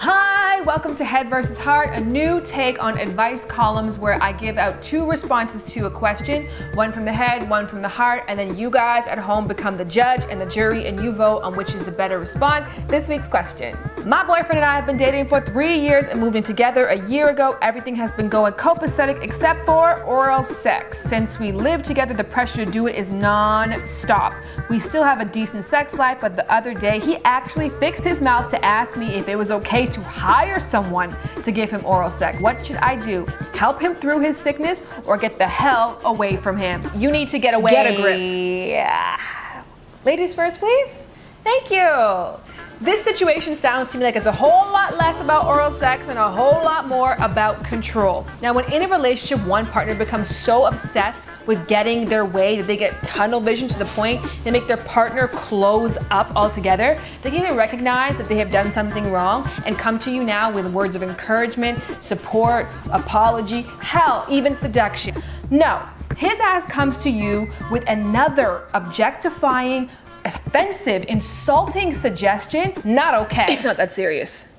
Hi, welcome to Head vs. Heart, a new take on advice columns where I give out two responses to a question, one from the head, one from the heart, and then you guys at home become the judge and the jury and you vote on which is the better response. This week's question. My boyfriend and I have been dating for 3 years and moved in together a year ago. Everything has been going copacetic except for oral sex. Since we live together, the pressure to do it is non-stop. We still have a decent sex life, but the other day he actually fixed his mouth to ask me if it was okay to hire someone to give him oral sex. What should I do? Help him through his sickness or get the hell away from him? You need to get away. Get a grip. Yeah. Ladies first, please. Thank you. This situation sounds to me like it's a whole lot less about oral sex and a whole lot more about control. Now, when in a relationship, one partner becomes so obsessed with getting their way that they get tunnel vision to the point they make their partner close up altogether, they can either recognize that they have done something wrong and come to you now with words of encouragement, support, apology, hell, even seduction. No, his ass comes to you with another objectifying, offensive, insulting suggestion. Not okay. It's not that serious.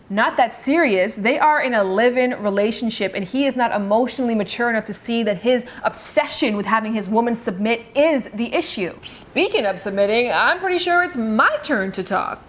Not that serious. They are in a live-in relationship and he is not emotionally mature enough to see that his obsession with having his woman submit is the issue. Speaking of submitting, I'm pretty sure it's my turn to talk.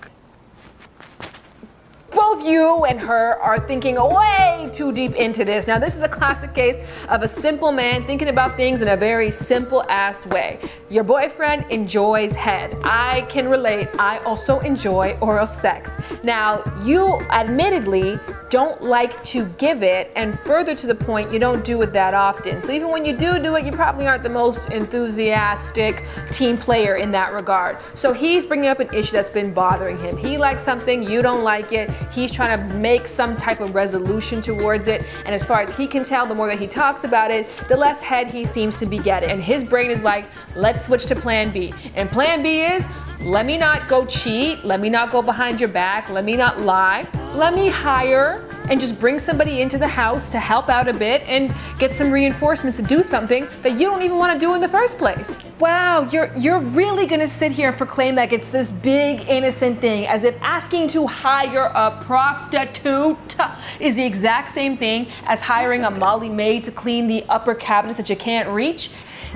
Both you and her are thinking way too deep into this. Now, this is a classic case of a simple man thinking about things in a very simple ass way. Your boyfriend enjoys head. I can relate. I also enjoy oral sex. Now, you admittedly don't like to give it, and further to the point, you don't do it that often. So even when you do it, you probably aren't the most enthusiastic team player in that regard. So he's bringing up an issue that's been bothering him. He likes something, you don't like it. He's trying to make some type of resolution towards it. And as far as he can tell, the more that he talks about it, the less head he seems to be getting. And his brain is like, let's switch to plan B. And plan B is, let me not go cheat, let me not go behind your back, let me not lie, let me hire and just bring somebody into the house to help out a bit and get some reinforcements to do something that you don't even want to do in the first place. Wow, you're really gonna sit here and proclaim like it's this big innocent thing, as if asking to hire a prostitute is the exact same thing as hiring a Molly maid to clean the upper cabinets that you can't reach.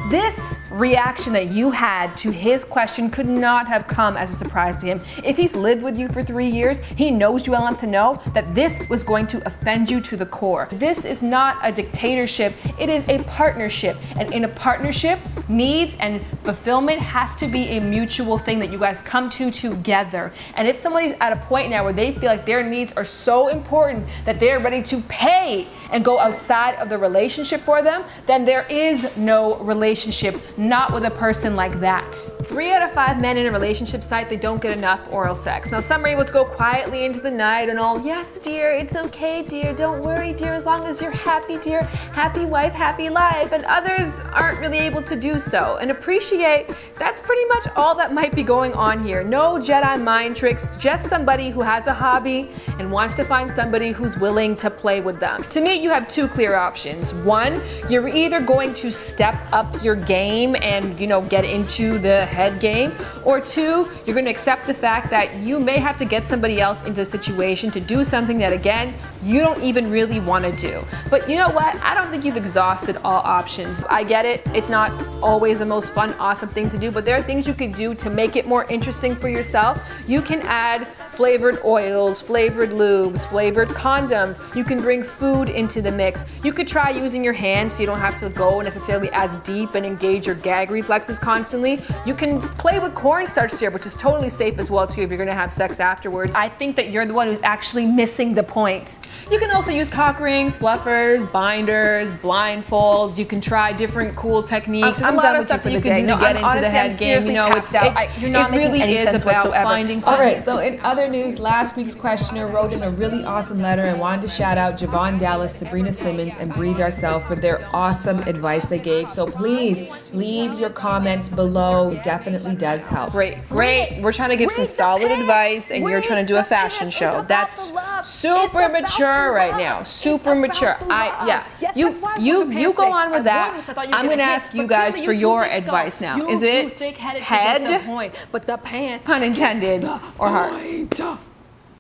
This reaction that you had to his question could not have come as a surprise to him. If he's lived with you for 3 years, he knows you well enough to know that this was going to offend you to the core. This is not a dictatorship, it is a partnership. And in a partnership, needs and fulfillment has to be a mutual thing that you guys come to together. And if somebody's at a point now where they feel like their needs are so important that they're ready to pay and go outside of the relationship for them, then there is no relationship, not with a person like that. 3 out of 5 men in a relationship site, they don't get enough oral sex. Now, some are able to go quietly into the night and all, yes, dear, it's okay, dear, don't worry, dear, as long as you're happy, dear, happy wife, happy life. And others aren't really able to do so. And appreciate, that's pretty much all that might be going on here. No Jedi mind tricks, just somebody who has a hobby and wants to find somebody who's willing to play with them. To me, you have 2 clear options. One, you're either going to step up your game and, get into the head game, or 2, you're going to accept the fact that you may have to get somebody else into the situation to do something that, again, you don't even really want to do. But you know what? I don't think you've exhausted all options. I get it. It's not always the most fun, awesome thing to do, but there are things you could do to make it more interesting for yourself. You can add flavored oils, flavored lubes, flavored condoms. You can bring food into the mix. You could try using your hands so you don't have to go necessarily as deep and engage your gag reflexes constantly. You can play with cornstarch syrup, which is totally safe as well too if you're gonna have sex afterwards. I think that you're the one who's actually missing the point. You can also use cock rings, fluffers, binders, blindfolds. You can try different cool techniques. There's a lot of stuff that you can do to get into the head game. It really is about finding something. All right, so in other news, last week's questioner wrote in a really awesome letter and wanted to shout out Javon Dallas, Sabrina Simmons, and Brie Darcel for their awesome advice they gave. So please leave your comments below. It definitely does help. Great. We're trying to give some solid advice and you're trying to do a fashion show. That's super mature right now. Super mature. You go on with that. I'm gonna ask you guys for your advice now. Is it head, pun intended, or heart?